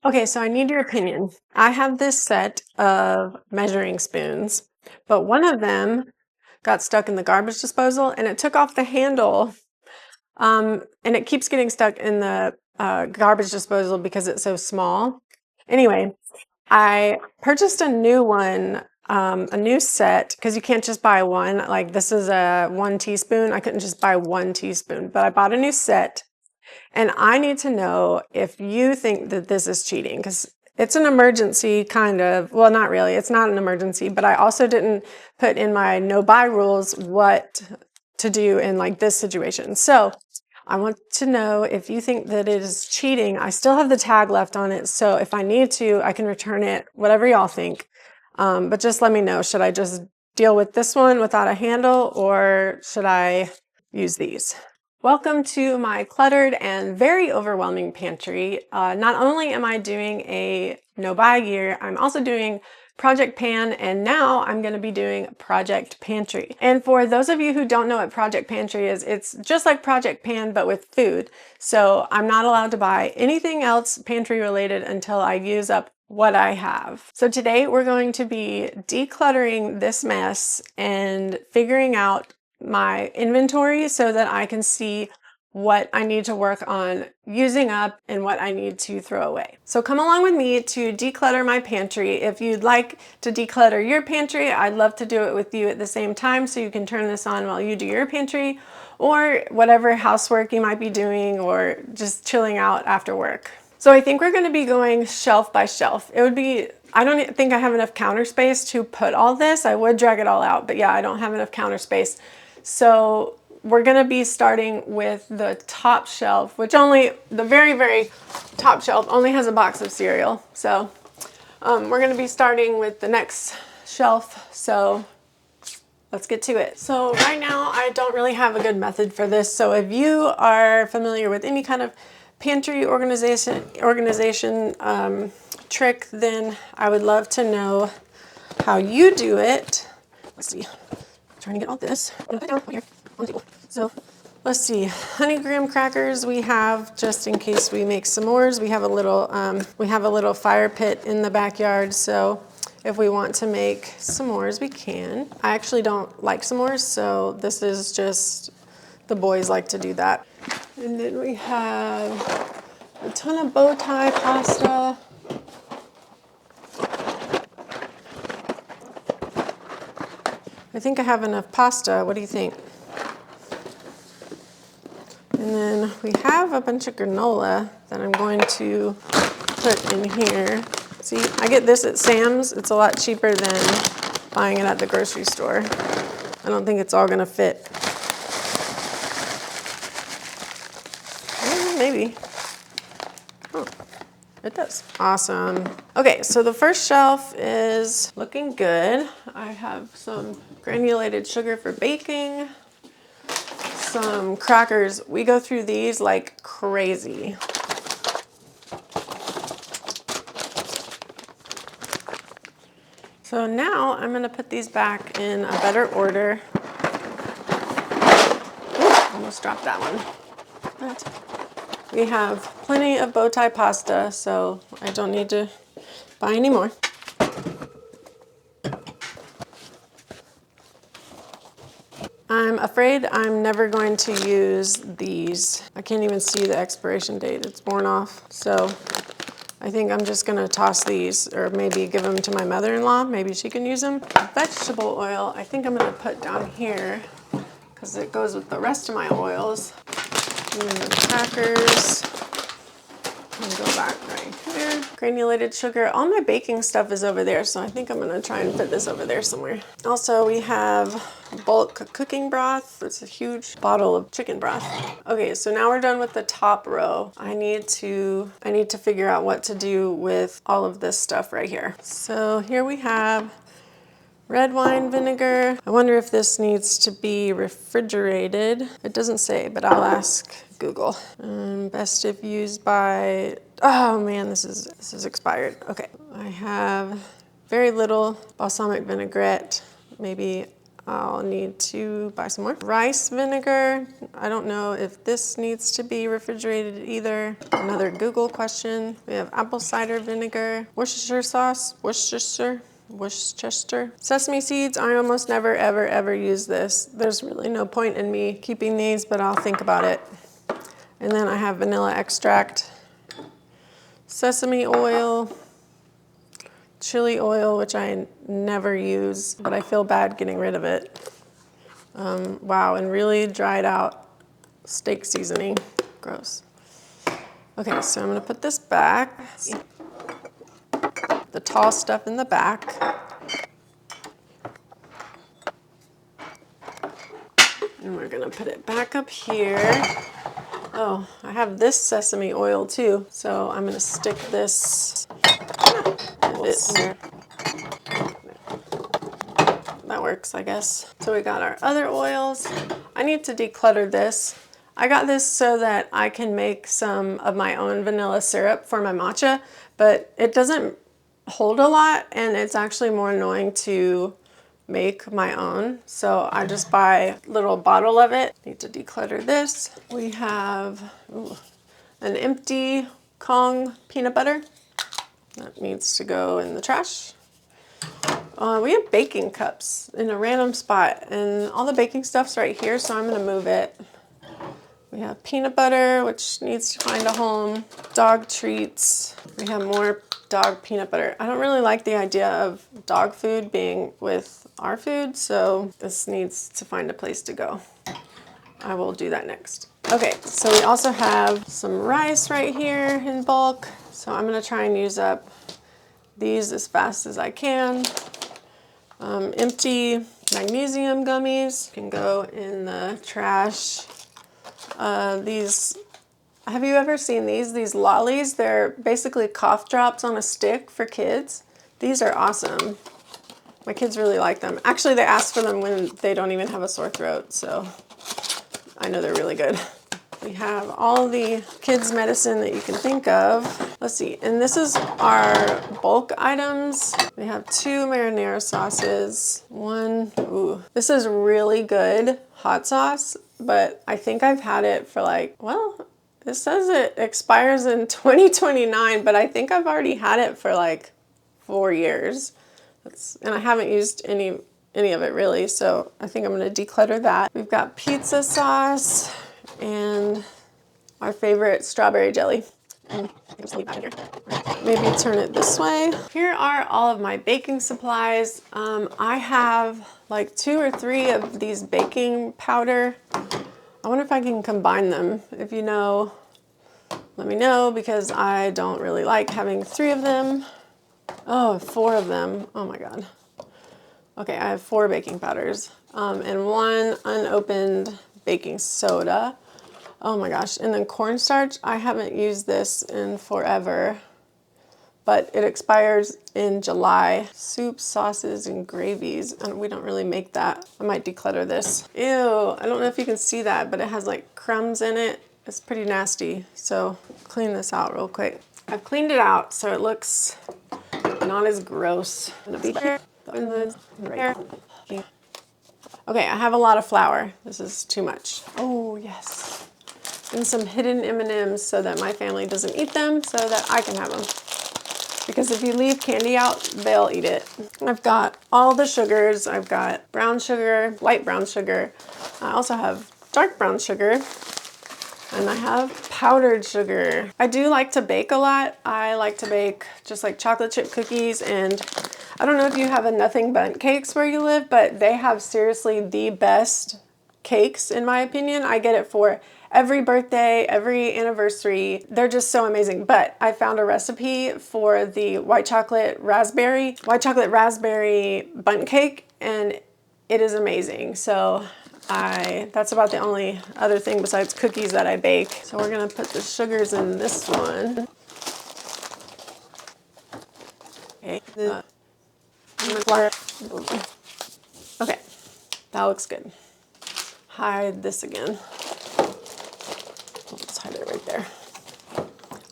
Okay, so I need your opinion. I have this set of measuring spoons, but one of them got stuck in the garbage disposal and it took off the handle. And it keeps getting stuck in the garbage disposal because it's so small. Anyway, I purchased a new one, a new set, because you can't just buy one. Like this is a 1 teaspoon. I couldn't just buy 1 teaspoon, but I bought a new set. And I need to know if you think that this is cheating, because it's an emergency kind of, well, not really, it's not an emergency, but I also didn't put in my no buy rules what to do in like this situation. So I want to know if you think that it is cheating. I still have the tag left on it, so if I need to, I can return it, whatever y'all think. But just let me know, should I just deal with this one without a handle, or should I use these? Welcome to my cluttered and very overwhelming pantry. Not only am I doing a no-buy year, I'm also doing Project Pan, and now I'm going to be doing Project Pantry. And for those of you who don't know what Project Pantry is, it's just like Project Pan but with food. So I'm not allowed to buy anything else pantry related until I use up what I have. So today we're going to be decluttering this mess and figuring out my inventory so that I can see what I need to work on using up and what I need to throw away. So come along with me to declutter my pantry. If you'd like to declutter your pantry, I'd love to do it with you at the same time, so you can turn this on while you do your pantry or whatever housework you might be doing or just chilling out after work. So I think we're going to be going shelf by shelf. I don't think I have enough counter space to put all this. I would drag it all out, but yeah, I don't have enough counter space. So we're going to be starting with the top shelf, which the very, very top shelf only has a box of cereal. So we're going to be starting with the next shelf. So let's get to it. So right now I don't really have a good method for this. So if you are familiar with any kind of pantry organization trick, then I would love to know how you do it. Let's see. I'm trying to get all this. I'm gonna put it down here on the table. So let's see. Honey graham crackers we have just in case we make s'mores. We have a little fire pit in the backyard, so if we want to make s'mores, we can. I actually don't like s'mores, so this is just, the boys like to do that. And then we have a ton of bow tie pasta. I think I have enough pasta. What do you think? And then we have a bunch of granola that I'm going to put in here. See, I get this at Sam's. It's a lot cheaper than buying it at the grocery store. I don't think it's all gonna fit. Maybe. Oh, it does. Awesome. Okay, so the first shelf is looking good. I have some granulated sugar for baking, some crackers. We go through these like crazy. So now I'm gonna put these back in a better order. Ooh, almost dropped that one. But we have plenty of bow tie pasta, so I don't need to buy any more. I'm afraid I'm never going to use these. I can't even see the expiration date. It's worn off. So I think I'm just gonna toss these, or maybe give them to my mother-in-law. Maybe she can use them. Vegetable oil, I think I'm gonna put down here because it goes with the rest of my oils. And then the crackers. And go back right here. Granulated sugar. All my baking stuff is over there, so I think I'm gonna try and put this over there somewhere. Also, we have bulk cooking broth. It's a huge bottle of chicken broth. Okay, so now we're done with the top row. I need to figure out what to do with all of this stuff right here. So here we have red wine vinegar. I wonder if this needs to be refrigerated. It doesn't say, but I'll ask Google. Best if used by, oh man, this is expired. Okay, I have very little balsamic vinaigrette, maybe I'll need to buy some more. Rice vinegar. I don't know if this needs to be refrigerated either. Another Google question. We have apple cider vinegar, Worcestershire sauce, Worcestershire. Sesame seeds. I almost never, ever, ever use this. There's really no point in me keeping these, but I'll think about it. And then I have vanilla extract, sesame oil, chili oil, which I never use, but I feel bad getting rid of it. Wow, and really dried out steak seasoning. Gross. Okay, so I'm gonna put this back. The tall stuff in the back. And we're gonna put it back up here. Oh, I have this sesame oil too, so I'm gonna stick this. That works, I guess. So we got our other oils. I need to declutter this. I got this so that I can make some of my own vanilla syrup for my matcha, but it doesn't hold a lot and it's actually more annoying to make my own. So I just buy a little bottle of it. Need to declutter this. We have an empty Kong peanut butter. That needs to go in the trash. We have baking cups in a random spot and all the baking stuff's right here, so I'm gonna move it. We have peanut butter, which needs to find a home. Dog treats. We have more dog peanut butter. I don't really like the idea of dog food being with our food, so this needs to find a place to go. I will do that next. Okay, so we also have some rice right here in bulk, so I'm gonna try and use up these as fast as I can. Empty magnesium gummies can go in the trash. These, have you ever seen these lollies? They're basically cough drops on a stick for kids. These are awesome. My kids really like them. Actually, they ask for them when they don't even have a sore throat, so I know they're really good. We have all the kids' medicine that you can think of. Let's see, and this is our bulk items. We have 2 marinara sauces. This is really good hot sauce, but I think I've had it for like, well, it says it expires in 2029, but I think I've already had it for like 4 years. And I haven't used any of it really, so I think I'm gonna declutter that. We've got pizza sauce and our favorite strawberry jelly. And maybe turn it this way. Here are all of my baking supplies. I have like 2 or 3 of these baking powder. I wonder if I can combine them. If you know, let me know, because I don't really like having 3 of them. Oh, 4 of them. Oh my God. Okay, I have 4 baking powders and 1 unopened baking soda. Oh my gosh, and then cornstarch. I haven't used this in forever, but it expires in July. Soups, sauces, and gravies. And we don't really make that. I might declutter this. Ew, I don't know if you can see that, but it has like crumbs in it. It's pretty nasty, so clean this out real quick. I've cleaned it out so it looks not as gross. Okay, I have a lot of flour. This is too much. Oh, yes. And some hidden M&Ms so that my family doesn't eat them, so that I can have them. Because if you leave candy out, they'll eat it. I've got all the sugars. I've got brown sugar, light brown sugar. I also have dark brown sugar. And I have powdered sugar. I do like to bake a lot. I like to bake just like chocolate chip cookies, and I don't know if you have a Nothing Bundt Cakes where you live, but they have seriously the best cakes in my opinion. I get it for every birthday, every anniversary. They're just so amazing. But I found a recipe for the white chocolate raspberry bundt cake, and it is amazing. So that's about the only other thing besides cookies that I bake. So we're gonna put the sugars in this one. Okay. Okay, that looks good. Hide this again. Let's hide it right there.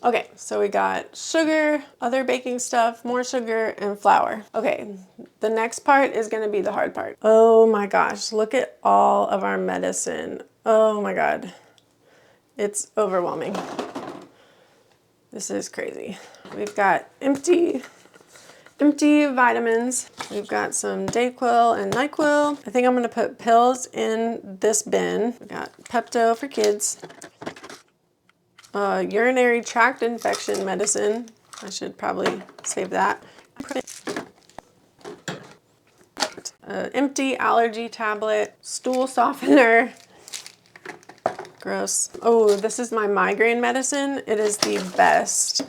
Okay, so we got sugar, other baking stuff, more sugar, and flour. Okay, the next part is gonna be the hard part. Oh my gosh, look at all of our medicine. Oh my God, it's overwhelming. This is crazy. We've got empty vitamins. We've got some Dayquil and NyQuil. I think I'm gonna put pills in this bin. We got Pepto for kids. Urinary tract infection medicine. I should probably save that. Empty allergy tablet. Stool softener. Gross. Oh, this is my migraine medicine. It is the best.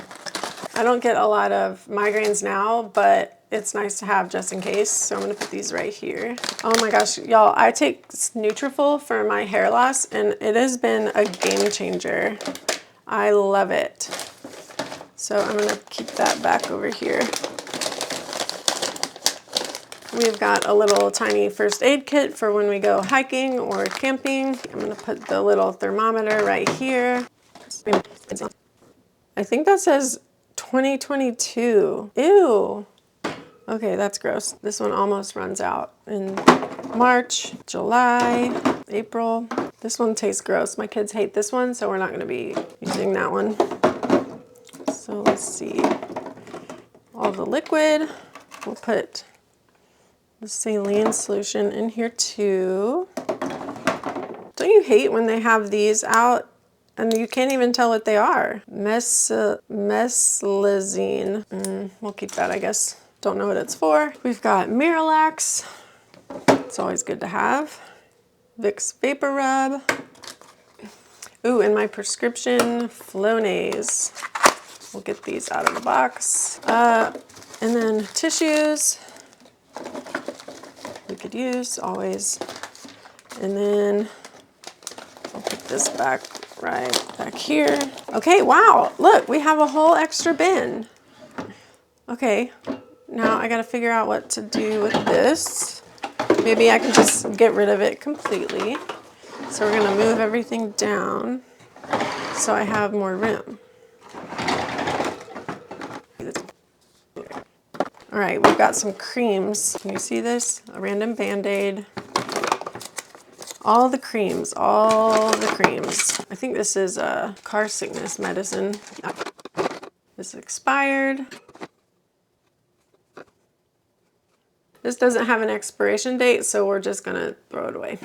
I don't get a lot of migraines now, but it's nice to have just in case. So I'm gonna put these right here. Oh my gosh, y'all, I take Nutrafol for my hair loss and it has been a game changer. I love it. So I'm gonna keep that back over here. We've got a little tiny first aid kit for when we go hiking or camping. I'm gonna put the little thermometer right here. I think that says 2022. Ew. Okay, that's gross. This one almost runs out in March, July, April. This one tastes gross. My kids hate this one, so we're not gonna be using that one. So let's see. All the liquid. We'll put the saline solution in here too. Don't you hate when they have these out and you can't even tell what they are? Mesclazine. We'll keep that, I guess. Don't know what it's for. We've got Miralax. It's always good to have. Vicks Vapor Rub. Ooh, and my prescription Flonase. We'll get these out of the box. And then tissues. We could use always. And then I'll put this back right back here. Okay, wow, look, we have a whole extra bin. Okay, now I gotta figure out what to do with this. Maybe I can just get rid of it completely. So we're gonna move everything down so I have more room. All right, we've got some creams. Can you see this? A random Band-Aid. All the creams, all the creams. I think this is a car sickness medicine. This expired. This doesn't have an expiration date, so we're just gonna throw it away.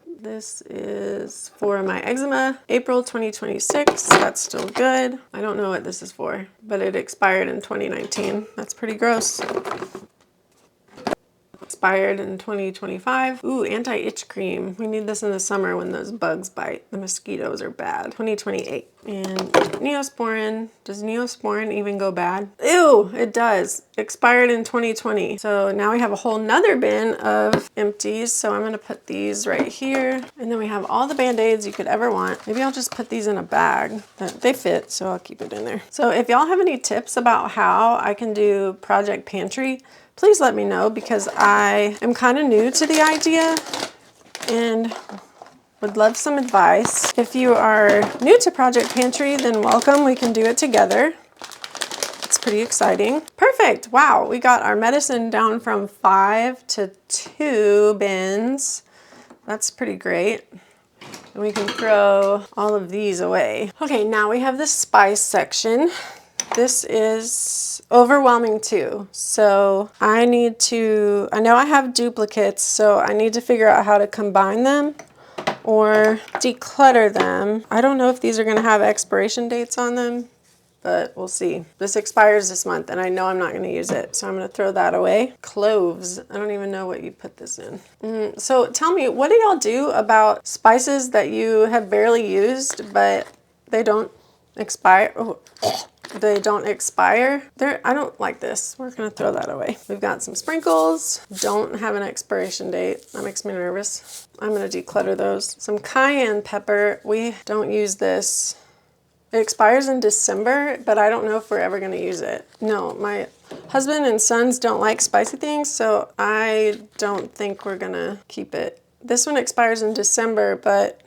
This is for my eczema, April 2026. That's still good. I don't know what this is for, but it expired in 2019. That's pretty gross. Expired in 2025. Ooh, anti-itch cream. We need this in the summer when those bugs bite. The mosquitoes are bad. 2028. And Neosporin. Does Neosporin even go bad? Ew, it does. Expired in 2020. So now we have a whole nother bin of empties. So I'm gonna put these right here. And then we have all the Band-Aids you could ever want. Maybe I'll just put these in a bag. They fit, so I'll keep it in there. So if y'all have any tips about how I can do Project Pantry, please let me know, because I am kind of new to the idea and would love some advice. If you are new to Project Pantry, then welcome. We can do it together. It's pretty exciting. Perfect. Wow, we got our medicine down from 5 to 2 bins. That's pretty great. And we can throw all of these away. Okay, now we have the spice section. This is overwhelming too. So I know I have duplicates, so I need to figure out how to combine them or declutter them. I don't know if these are gonna have expiration dates on them, but we'll see. This expires this month and I know I'm not gonna use it, so I'm gonna throw that away. Cloves, I don't even know what you put this in. So tell me, what do y'all do about spices that you have barely used, but they don't expire? Oh. They don't expire. I don't like this. We're gonna throw that away. We've got some sprinkles. Don't have an expiration date. That makes me nervous. I'm gonna declutter those. Some cayenne pepper. We don't use this. It expires in December, but I don't know if we're ever gonna use it. No, my husband and sons don't like spicy things, so I don't think we're gonna keep it. This one expires in December, but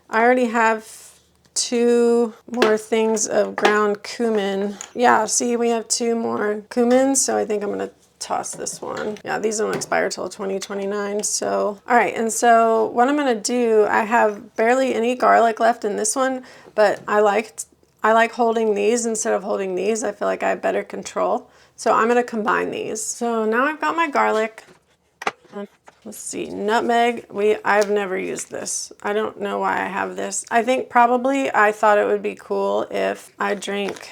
I already have 2 more things of ground cumin. Yeah, see, we have 2 more cumin, so I think I'm gonna toss this one. Yeah, these don't expire till 2029, so. All right, and so what I'm gonna do, I have barely any garlic left in this one, but I like holding these instead of holding these. I feel like I have better control. So I'm gonna combine these. So now I've got my garlic. Let's see, nutmeg. I've never used this. I don't know why I have this. I think probably I thought it would be cool if I drank,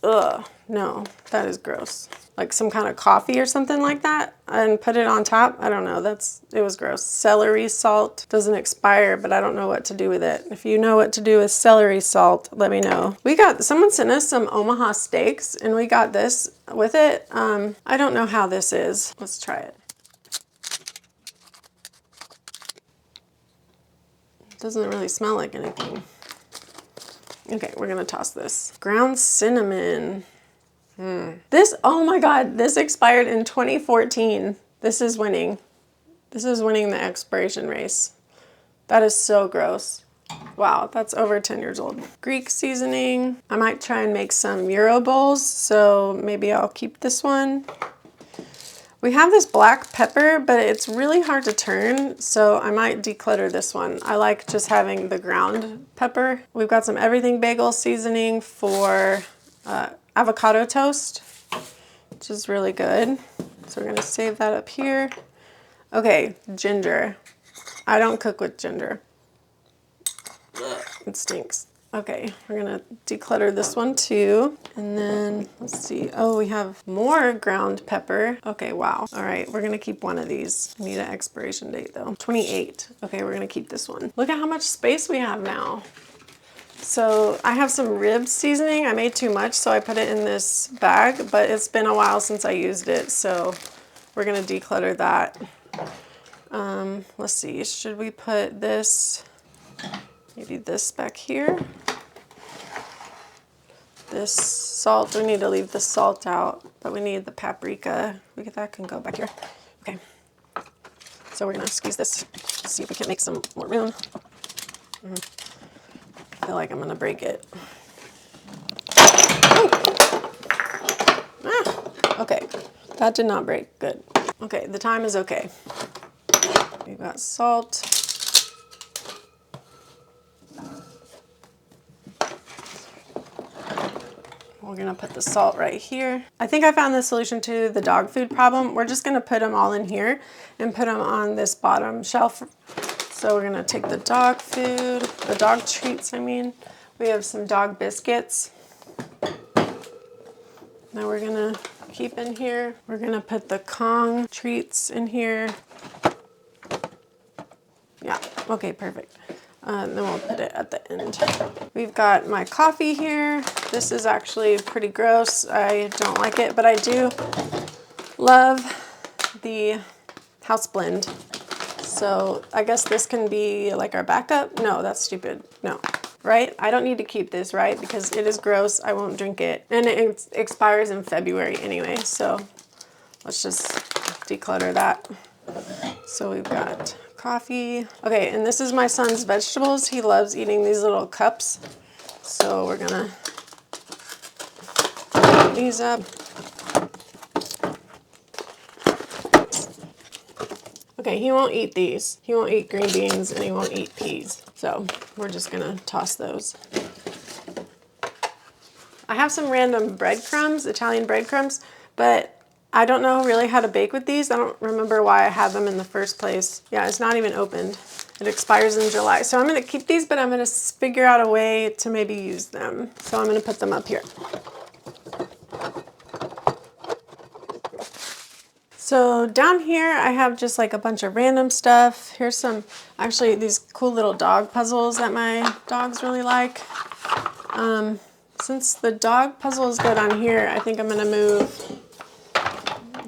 ugh, no, that is gross. Like some kind of coffee or something like that and put it on top. I don't know, it was gross. Celery salt doesn't expire, but I don't know what to do with it. If you know what to do with celery salt, let me know. Someone sent us some Omaha steaks and we got this with it. I don't know how this is. Let's try it. Doesn't really smell like anything. Okay, we're gonna toss this. Ground cinnamon. This, oh my God, this expired in 2014. This is winning. This is winning the expiration race. That is so gross. Wow, that's over 10 years old. Greek seasoning. I might try and make some Euro bowls, so maybe I'll keep this one. We have this black pepper, but it's really hard to turn, so I might declutter this one. I like just having the ground pepper. We've got some everything bagel seasoning for avocado toast, which is really good. So we're gonna save that up here. Okay, ginger. I don't cook with ginger. It stinks. Okay, we're gonna declutter this one too. And then let's see. Oh, we have more ground pepper. Okay, wow. All right, we're gonna keep one of these. Need an expiration date though. 28. Okay, we're gonna keep this one. Look at how much space we have now. So I have some rib seasoning. I made too much, so I put it in this bag, but it's been a while since I used it, so we're gonna declutter that. Let's see, should we put this, maybe this back here? This salt, we need to leave the salt out, but we need the paprika. That can go back here. Okay, so we're gonna squeeze this, see if we can make some more room. I feel like I'm gonna break it. Okay, that did not break, good. Okay, the time is okay. We've got salt. We're gonna put the salt right here. I think I found the solution to the dog food problem. We're just gonna put them all in here and put them on this bottom shelf. So we're gonna take the dog food, the dog treats, I mean. We have some dog biscuits. Now we're gonna keep in here. We're gonna put the Kong treats in here. Yeah, okay, perfect. Then we'll put it at the end. We've got my coffee here. This is actually pretty gross. I don't like it, but I do love the house blend. So I guess this can be like our backup. No, that's stupid. No, right? I don't need to keep this, right? Because it is gross. I won't drink it. And it expires in February anyway. So let's just declutter that. So we've got coffee. Okay, and this is my son's vegetables. He loves eating these little cups. So we're gonna put these up. Okay, he won't eat these. He won't eat green beans and he won't eat peas. So we're just gonna toss those. I have some random breadcrumbs, Italian breadcrumbs, but I don't know really how to bake with these. I don't remember why I had them in the first place. Yeah, it's not even opened. It expires in July. So I'm gonna keep these, but I'm gonna figure out a way to maybe use them. So I'm gonna put them up here. So down here, I have just like a bunch of random stuff. Here's some, actually these cool little dog puzzles that my dogs really like. Since the dog puzzles go down here, I think I'm gonna move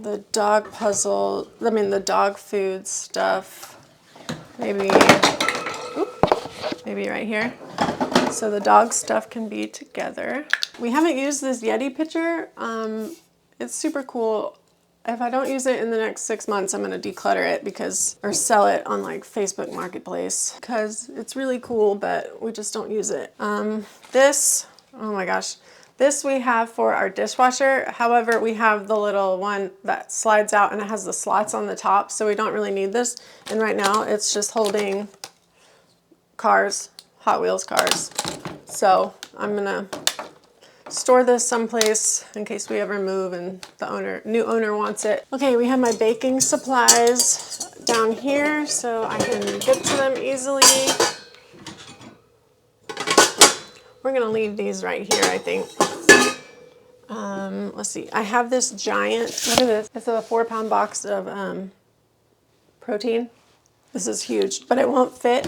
the dog puzzle, the dog food stuff, maybe right here. So the dog stuff can be together. We haven't used this Yeti pitcher. It's super cool. If I don't use it in the next 6 months, I'm gonna declutter it or sell it on like Facebook Marketplace because it's really cool, but we just don't use it. This, oh my gosh. This we have for our dishwasher. However, we have the little one that slides out and it has the slots on the top, so we don't really need this. And right now it's just holding cars, Hot Wheels cars. So I'm gonna store this someplace in case we ever move and the new owner wants it. Okay, we have my baking supplies down here so I can get to them easily. We're gonna leave these right here, I think. Let's see, I have this giant, look at this. It's a 4-pound box of protein. This is huge, but it won't fit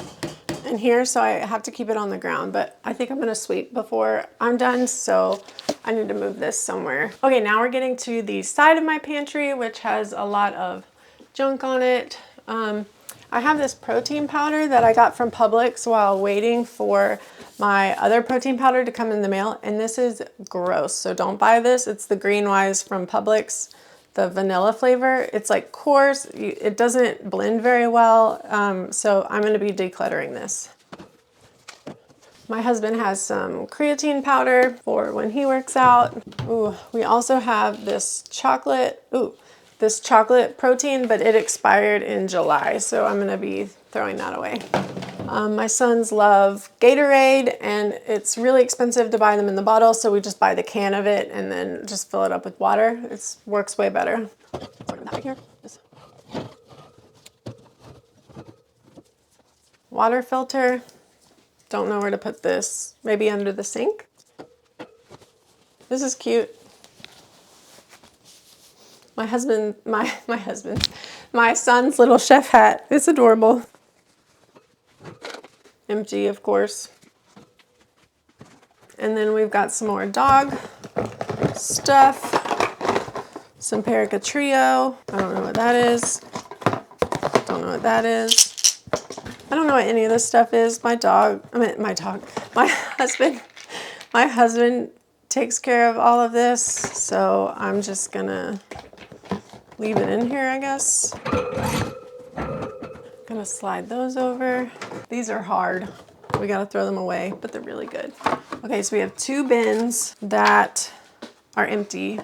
in here, so I have to keep it on the ground, but I think I'm gonna sweep before I'm done, so I need to move this somewhere. Okay, now we're getting to the side of my pantry, which has a lot of junk on it. I have this protein powder that I got from Publix while waiting for my other protein powder to come in the mail, and this is gross, so don't buy this. It's the Green Wise from Publix, the vanilla flavor. It's like coarse, it doesn't blend very well, so I'm gonna be decluttering this. My husband has some creatine powder for when he works out. Ooh, we also have this chocolate protein, but it expired in July, so I'm gonna be throwing that away. My sons love Gatorade, and it's really expensive to buy them in the bottle, so we just buy the can of it and then just fill it up with water. It works way better. Put that right here. Water filter. Don't know where to put this. Maybe under the sink? This is cute. My son's little chef hat. It's adorable. Empty, of course. And then we've got some more dog stuff. Some Perica Trio. I don't know what that is. Don't know what that is. I don't know what any of this stuff is. My husband takes care of all of this, so I'm just gonna leave it in here, I guess. Gonna slide those over. These are hard. We gotta throw them away, but they're really good. Okay, so we have 2 bins that are empty.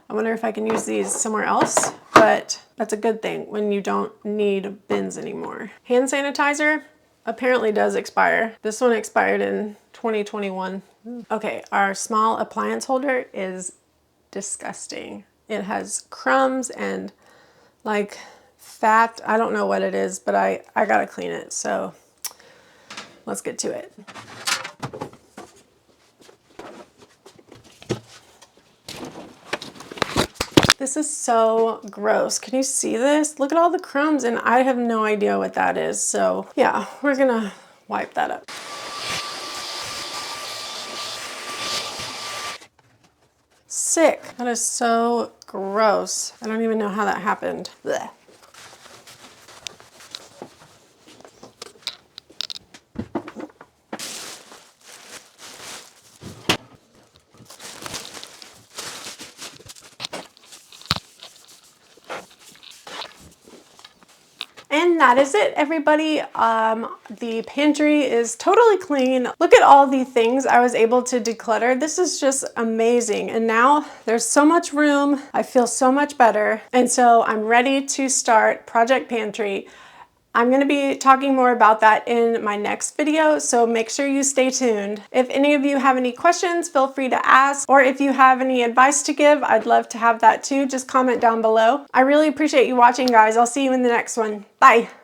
I wonder if I can use these somewhere else, but that's a good thing when you don't need bins anymore. Hand sanitizer apparently does expire. This one expired in 2021. Okay, our small appliance holder is disgusting. It has crumbs and like fat. I don't know what it is, but I gotta clean it. So let's get to it. This is so gross. Can you see this? Look at all the crumbs, and I have no idea what that is. So yeah, we're gonna wipe that up. Sick. That is so gross. I don't even know how that happened. Blech. And that is it, everybody. The pantry is totally clean. Look at all the things I was able to declutter. This is just amazing. And now there's so much room. I feel so much better. And so I'm ready to start Project Pantry. I'm going to be talking more about that in my next video, so make sure you stay tuned. If any of you have any questions, feel free to ask, or if you have any advice to give, I'd love to have that too. Just comment down below. I really appreciate you watching, guys. I'll see you in the next one. Bye.